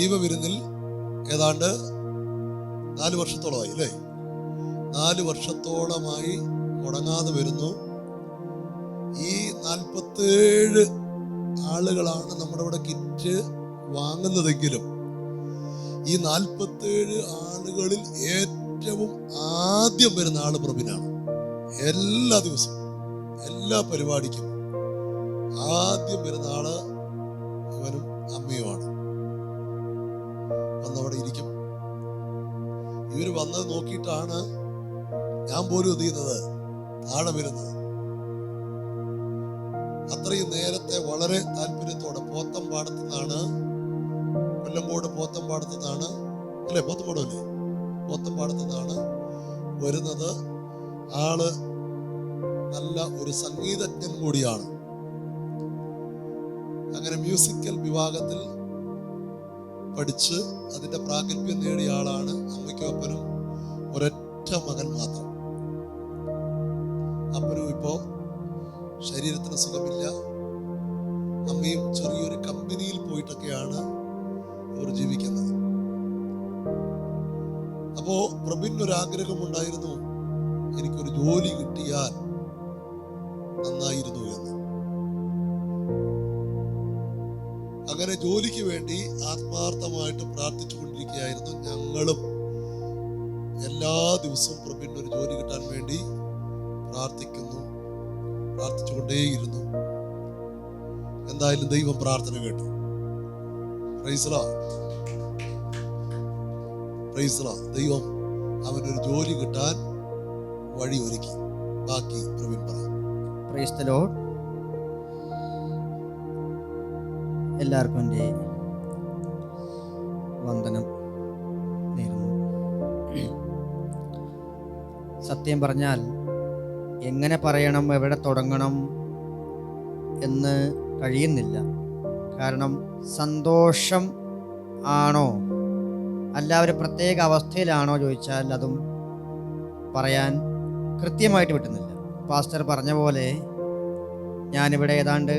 ജീവവിരുന്നിൽ ഏതാണ്ട് 4 വർഷത്തോളമായി അല്ലേ? 4 വർഷത്തോളമായി മുടങ്ങാതെ വരുന്നു. ഈ 47 ആളുകളാണ് നമ്മുടെ ഇവിടെ കിറ്റ് വാങ്ങുന്നതെങ്കിലും ഈ 47 ആളുകളിൽ ഏറ്റവും ആദ്യം വരുന്ന ആള് പ്രബിനാണ്. എല്ലാ ദിവസവും എല്ലാ പരിപാടിക്കും ആദ്യം വരുന്ന ആള് ഇവനും അമ്മയുമാണ്. വന്നവിടെ ഇരിക്കും. ഇവര് വന്നത് നോക്കിയിട്ടാണ് ഞാൻ പോലും എത്തിയുന്നത്, താഴെ വരുന്നത്. അത്രയും നേരത്തെ വളരെ താല്പര്യത്തോടെ പോത്തമ്പാടത്തു നിന്നാണ്, കൊല്ലങ്കോട് പോത്തമ്പാടത്തു നിന്നാണ് അല്ലേ, പോത്തമ്പാടല്ലേ, പോത്തമ്പാടത്തു നിന്നാണ് വരുന്നത്. ആള് നല്ല ഒരു സംഗീതജ്ഞൻ കൂടിയാണ്. അങ്ങനെ മ്യൂസിക്കൽ വിഭാഗത്തിൽ പഠിച്ച് അതിന്റെ പ്രാഗൽഭ്യം നേടിയ ആളാണ്. അമ്മയ്ക്കും അപ്പനും ഒരൊറ്റ മകൻ മാത്രം. അപ്പനും ഇപ്പോ ശരീരത്തിന് സുഖമില്ല. അമ്മയും ചെറിയൊരു കമ്പനിയിൽ പോയിട്ടൊക്കെയാണ് ഇവർ ജീവിക്കുന്നത്. അപ്പോ പ്രബിനൊരാഗ്രഹമുണ്ടായിരുന്നു, എനിക്കൊരു ജോലി കിട്ടിയാൽ നന്നായിരുന്നു എന്ന്. അങ്ങനെ ജോലിക്ക് വേണ്ടി ആത്മാർത്ഥമായിട്ട് പ്രാർത്ഥിച്ചു കൊണ്ടിരിക്കുകയായിരുന്നു. ഞങ്ങളും എല്ലാ ദിവസവും പ്രബിനൊരു ജോലി കിട്ടാൻ വേണ്ടി പ്രാർത്ഥിച്ചുകൊണ്ടേയിരുന്നു. എന്തായാലും ദൈവം പ്രാർത്ഥന കേട്ടു. Praise the Lord, praise the Lord. ദൈവം അവനൊരു ജോലി കിട്ടാൻ വഴി ഒരുക്കി. ബാക്കി പ്രവീൺ പറ. Praise the Lord. എല്ലാവർക്കും എൻ്റെ വന്ദനം നേരുന്നു. സത്യം പറഞ്ഞാൽ എങ്ങനെ പറയണം, എവിടെ തുടങ്ങണം എന്ന് കഴിയുന്നില്ല. കാരണം സന്തോഷം ആണോ അല്ല ഒരു പ്രത്യേക അവസ്ഥയിലാണോ ചോദിച്ചാൽ അതും പറയാൻ കൃത്യമായിട്ട് പറ്റുന്നില്ല. പാസ്റ്റർ പറഞ്ഞ പോലെ ഞാനിവിടെ ഏതാണ്ട്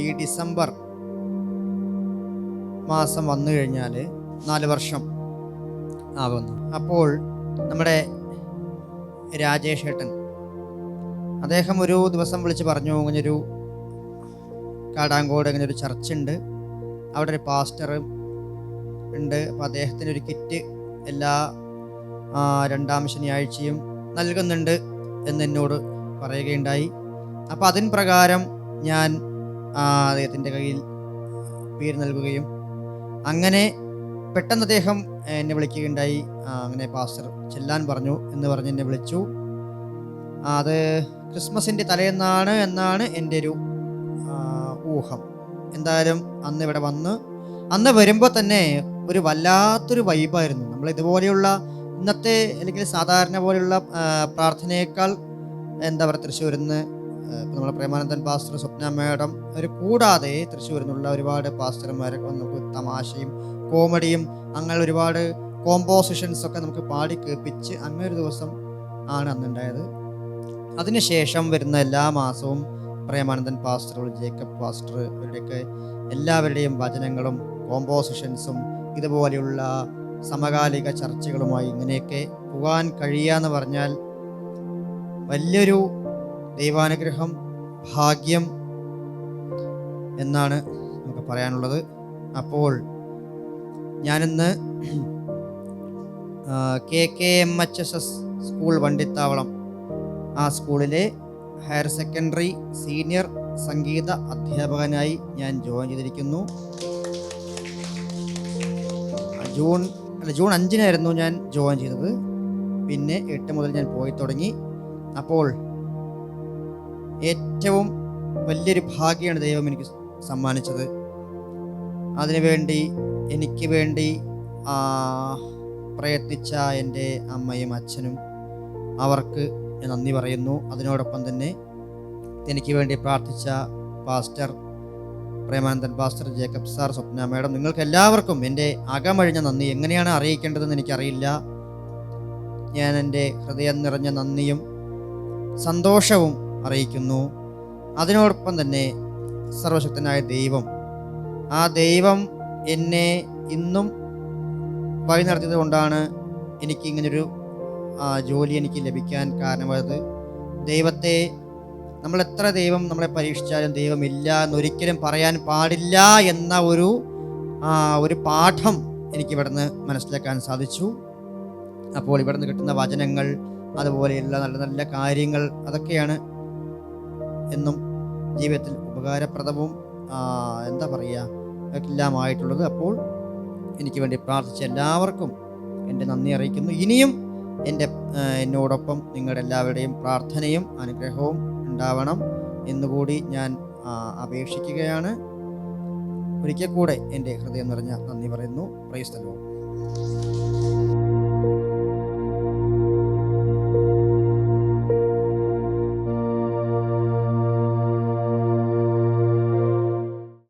ഈ ഡിസംബർ മാസം വന്നു കഴിഞ്ഞാൽ 4 വർഷം ആകുന്നു. അപ്പോൾ നമ്മുടെ രാജേഷ് ഏട്ടൻ അദ്ദേഹം ഒരു ദിവസം വിളിച്ച് പറഞ്ഞു, ഇങ്ങനൊരു കാടാങ്കോട് ഇങ്ങനെ ഒരു ചർച്ചുണ്ട്, അവിടെ ഒരു പാസ്റ്റർ ഉണ്ട്. അപ്പോൾ അദ്ദേഹത്തിനൊരു കിറ്റ് എല്ലാ 2ാം ശനിയാഴ്ചയും നൽകുന്നുണ്ട് എന്നോട് പറയുകയുണ്ടായി. അപ്പോൾ അതിന് പ്രകാരം ഞാൻ അദ്ദേഹത്തിൻ്റെ കയ്യിൽ പേര് നൽകുകയും അങ്ങനെ പെട്ടെന്ന് അദ്ദേഹം എന്നെ വിളിക്കുകയുണ്ടായി. അങ്ങനെ പാസ്റ്റർ ചെല്ലാൻ പറഞ്ഞു എന്ന് പറഞ്ഞ് എന്നെ വിളിച്ചു. അത് ക്രിസ്മസിൻ്റെ തലേന്നാണ് എന്നാണ് എൻ്റെ ഒരു ഊഹം. എന്തായാലും അന്ന് ഇവിടെ അന്ന് വരുമ്പോൾ തന്നെ ഒരു വല്ലാത്തൊരു വൈബായിരുന്നു. നമ്മൾ ഇതുപോലെയുള്ള ഇന്നത്തെ അല്ലെങ്കിൽ സാധാരണ പോലെയുള്ള പ്രാർത്ഥനയേക്കാൾ എന്താ പറയുക, തൃശ്ശൂരിൽ നിന്ന് നമ്മളെ പ്രേമാനന്ദൻ പാസ്റ്റർ, സ്വപ്ന മാഡം അവർ കൂടാതെ തൃശ്ശൂരിൽ നിന്നുള്ള ഒരുപാട് പാസ്റ്റർമാരൊക്കെ നമുക്ക് തമാശയും കോമഡിയും അങ്ങനെ ഒരുപാട് കോമ്പോസിഷൻസ് ഒക്കെ നമുക്ക് പാടി കേൾപ്പിച്ച് അങ്ങനെ ഒരു ദിവസം ആണ് അന്നുണ്ടായത്. അതിനുശേഷം വരുന്ന എല്ലാ മാസവും പ്രേമാനന്ദൻ പാസ്റ്റർ, ജേക്കബ് പാസ്റ്റർ ഇവരുടെയൊക്കെ എല്ലാവരുടെയും വചനങ്ങളും കോമ്പോസിഷൻസും ഇതുപോലെയുള്ള സമകാലിക ചർച്ചകളുമായി ഇങ്ങനെയൊക്കെ പോകാൻ കഴിയാന്ന് പറഞ്ഞാൽ വലിയൊരു ദൈവാനുഗ്രഹം, ഭാഗ്യം എന്നാണ് നമുക്ക് പറയാനുള്ളത്. അപ്പോൾ ഞാനിന്ന് KKMHSS സ്കൂൾ വണ്ടിത്താവളം ആ സ്കൂളിലെ ഹയർ സെക്കൻഡറി സീനിയർ സംഗീത അധ്യാപകനായി ഞാൻ ജോയിൻ ചെയ്തിരിക്കുന്നു. ജൂൺ 5-നായിരുന്നു ഞാൻ ജോയിൻ ചെയ്തത്. പിന്നെ 8 മുതൽ ഞാൻ പോയി തുടങ്ങി. അപ്പോൾ ഏറ്റവും വലിയൊരു ഭാഗ്യമാണ് ദൈവം എനിക്ക് സമ്മാനിച്ചത്. അതിനുവേണ്ടി എനിക്ക് വേണ്ടി പ്രയത്നിച്ച എൻ്റെ അമ്മയും അച്ഛനും അവർക്ക് ഞാൻ നന്ദി പറയുന്നു. അതിനോടൊപ്പം തന്നെ എനിക്ക് വേണ്ടി പ്രാർത്ഥിച്ച pastor Premanandan pastor, Jacob sir, Swapna madam, നിങ്ങൾക്ക് എല്ലാവർക്കും എൻ്റെ അകമഴിഞ്ഞ നന്ദി എങ്ങനെയാണ് അറിയിക്കേണ്ടതെന്ന് എനിക്കറിയില്ല. ഞാൻ എൻ്റെ ഹൃദയം നിറഞ്ഞ നന്ദിയും സന്തോഷവും അറിയിക്കുന്നു. അതിനോടൊപ്പം തന്നെ സർവശക്തനായ ദൈവം, ആ ദൈവം എന്നെ ഇന്നും വഴി നടത്തിയത് കൊണ്ടാണ് എനിക്ക് ഇങ്ങനൊരു ജോലി എനിക്ക് ലഭിക്കാൻ കാരണമായത്. ദൈവത്തെ നമ്മൾ എത്ര ദൈവം നമ്മളെ പരീക്ഷിച്ചാലും ദൈവമില്ല എന്നൊരിക്കലും പറയാൻ പാടില്ല എന്ന ഒരു പാഠം എനിക്ക് ഇവിടുന്ന് മനസ്സിലാക്കാൻ സാധിച്ചു. അപ്പോൾ ഇവിടുന്ന് കിട്ടുന്ന വചനങ്ങൾ, അതുപോലെയുള്ള നല്ല നല്ല കാര്യങ്ങൾ, അതൊക്കെയാണ് എന്നും ജീവിതത്തിൽ ഉപകാരപ്രദവും എല്ലാമായിട്ടുള്ളത്. അപ്പോൾ എനിക്ക് വേണ്ടി പ്രാർത്ഥിച്ച എല്ലാവർക്കും എൻ്റെ നന്ദി അറിയിക്കുന്നു. ഇനിയും എന്നോടൊപ്പം നിങ്ങളുടെ എല്ലാവരുടെയും പ്രാർത്ഥനയും അനുഗ്രഹവും ഉണ്ടാവണം എന്നുകൂടി ഞാൻ അപേക്ഷിക്കുകയാണ്. ഒരിക്കൽ കൂടെ എൻ്റെ ഹൃദയം നിറഞ്ഞ നന്ദി പറയുന്നു. Praise the Lord.